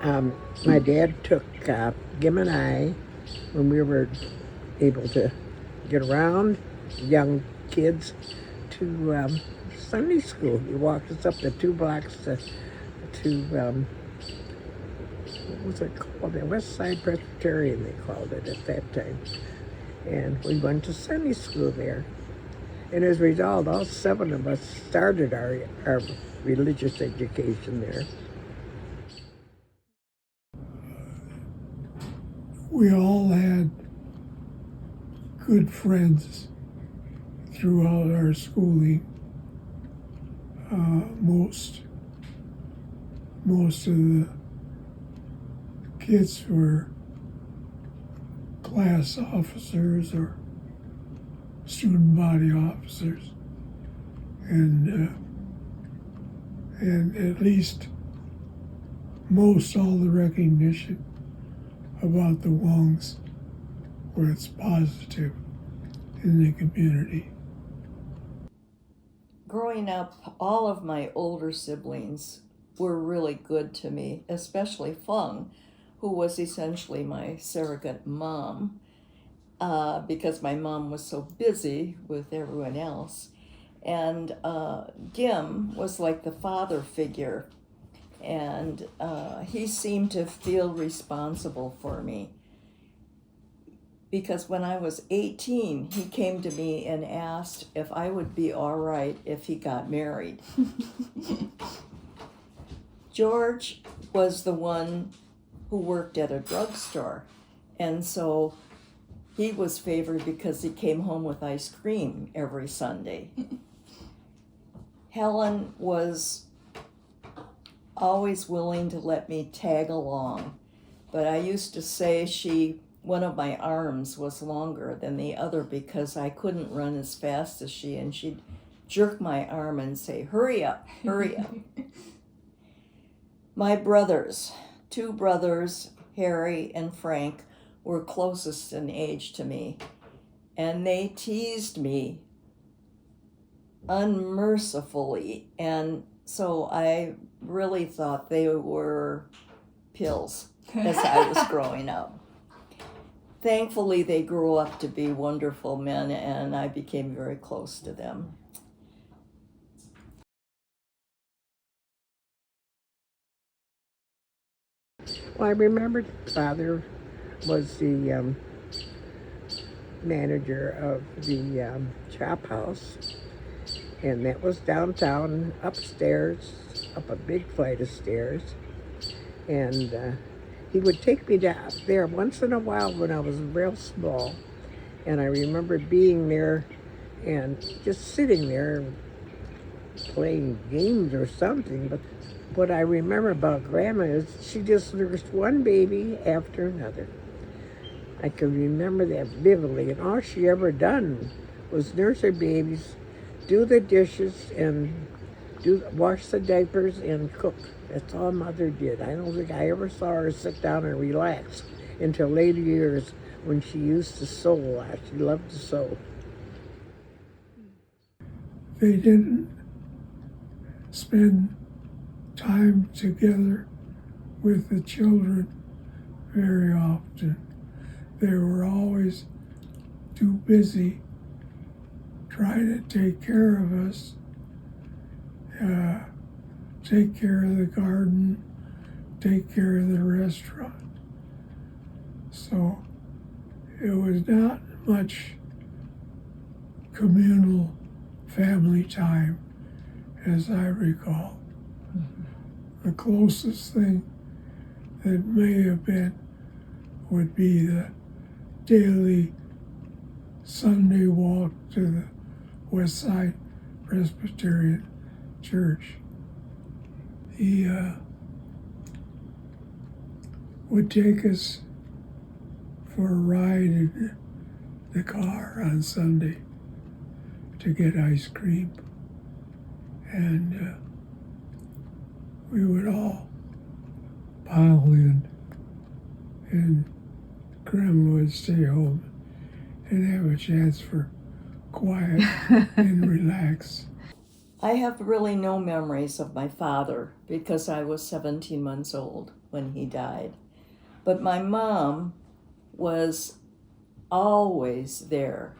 My dad took Gim and I, when we were able to get around, young kids, to Sunday school. He walked us up the 2 blocks to what was it called? The West Side Presbyterian, they called it at that time. And we went to Sunday school there. And as a result, all 7 of us started our religious education there. We all had good friends throughout our schooling. Most of the kids were class officers or student body officers, and at least most all the recognition about the Wongs was positive in the community. Growing up, all of my older siblings were really good to me, especially Fung, who was essentially my surrogate mom, because my mom was so busy with everyone else. And Gim was like the father figure, and he seemed to feel responsible for me. Because when I was 18, he came to me and asked if I would be all right if he got married. George was the one who worked at a drugstore, and so he was favored because he came home with ice cream every Sunday. Helen was always willing to let me tag along, but I used to say one of my arms was longer than the other because I couldn't run as fast as she, and she'd jerk my arm and say, hurry up, hurry up. My brothers, 2 brothers, Harry and Frank, were closest in age to me, and they teased me unmercifully, and so I really thought they were pills as I was growing up. Thankfully, they grew up to be wonderful men, and I became very close to them. Well, I remember Father was the manager of the chop house, and that was downtown, upstairs, up a big flight of stairs. And he would take me down there once in a while when I was real small, and I remember being there and just sitting there playing games or something. But what I remember about Grandma is she just nursed one baby after another. I can remember that vividly, and all she ever done was nurse her babies, do the dishes, and wash the diapers and cook. That's all Mother did. I don't think I ever saw her sit down and relax until later years when she used to sew a lot. She loved to sew. They didn't spend time together with the children very often. They were always too busy trying to take care of us, take care of the garden, take care of the restaurant. So it was not much communal family time as I recall. The closest thing that may have been would be the daily Sunday walk to the West Side Presbyterian Church. He would take us for a ride in the car on Sunday to get ice cream. And we would all pile in, and Grandma would stay home and have a chance for quiet and relax. I have really no memories of my father because I was 17 months old when he died. But my mom was always there.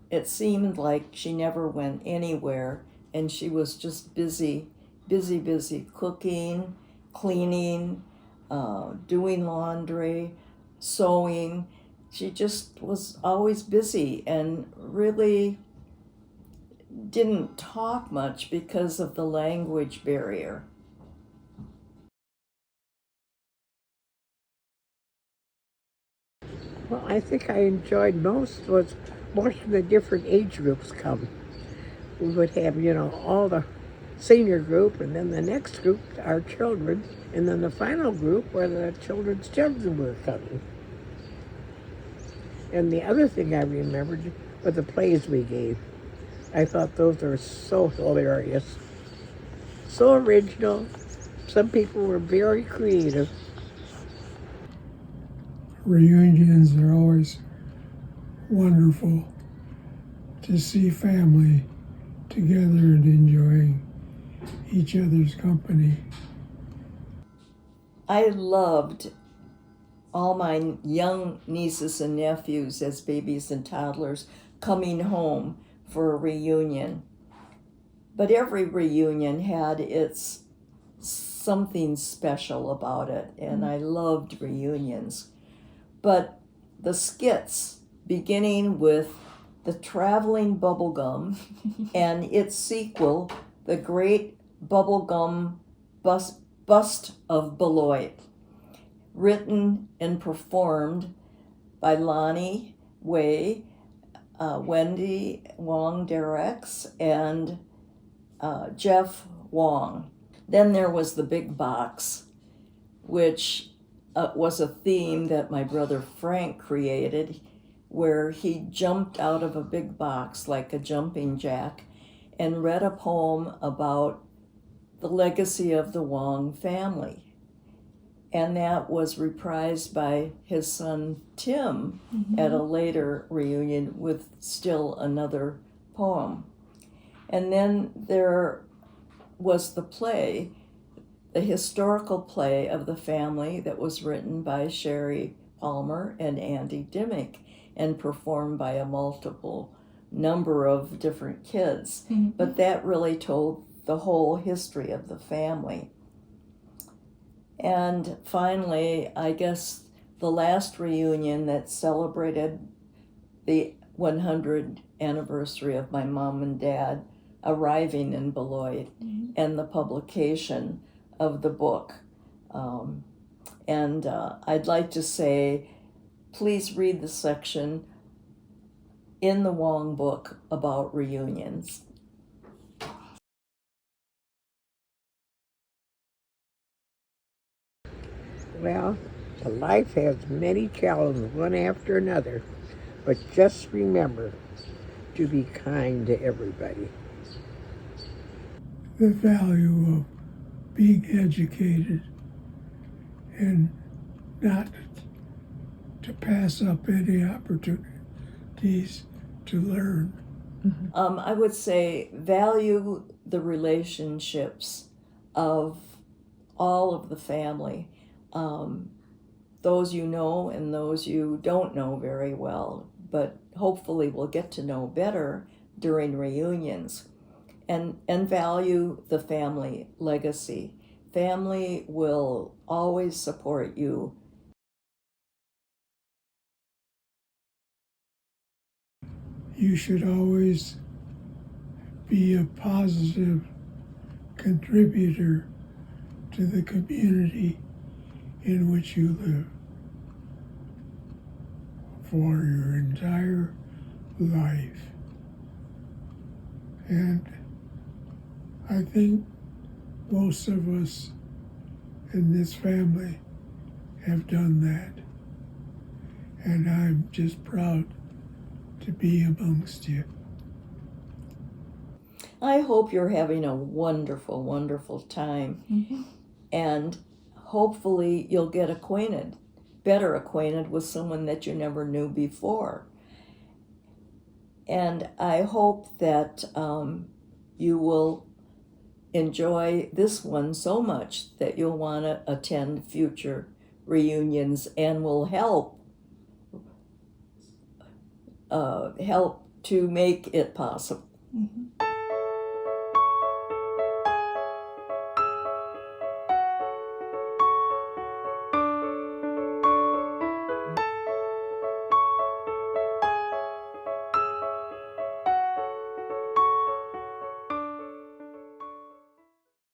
It seemed like she never went anywhere, and she was just busy cooking, cleaning, doing laundry, sewing. She just was always busy and really didn't talk much because of the language barrier. Well, I think I enjoyed most was watching the different age groups come. We would have, all the senior group, and then the next group, our children, and then the final group where the children's children were coming. And the other thing I remembered were the plays we gave. I thought those were so hilarious, so original. Some people were very creative. Reunions are always wonderful to see family together and enjoying each other's company. I loved all my young nieces and nephews as babies and toddlers coming home for a reunion. But every reunion had its something special about it, and I loved reunions. But the skits, beginning with the traveling bubblegum and its sequel, the Great Bubblegum Bust of Beloit, written and performed by Lonnie Way, Wendy Wong Derex, and Jeff Wong. Then there was the Big Box, which was a theme that my brother Frank created, where he jumped out of a big box like a jumping jack and read a poem about the legacy of the Wong family. And that was reprised by his son Tim at a later reunion with still another poem. And then there was the play, the historical play of the family that was written by Sherry Palmer and Andy Dimmick and performed by a multiple number of different kids. But that really told the whole history of the family. And finally, I guess the last reunion that celebrated the 100th anniversary of my mom and dad arriving in Beloit and the publication of the book. I'd like to say, please read the section in the Wong book about reunions. Well, life has many challenges, one after another, but just remember to be kind to everybody. The value of being educated and not to pass up any opportunities to learn. I would say value the relationships of all of the family, those you know and those you don't know very well, but hopefully will get to know better during reunions. And value the family legacy. Family will always support you. You should always be a positive contributor to the community in which you live for your entire life. And I think most of us in this family have done that. And I'm just proud to be amongst you. I hope you're having a wonderful, wonderful time. And hopefully you'll get better acquainted with someone that you never knew before. And I hope that you will enjoy this one so much that you'll want to attend future reunions and will help to make it possible. Mhm.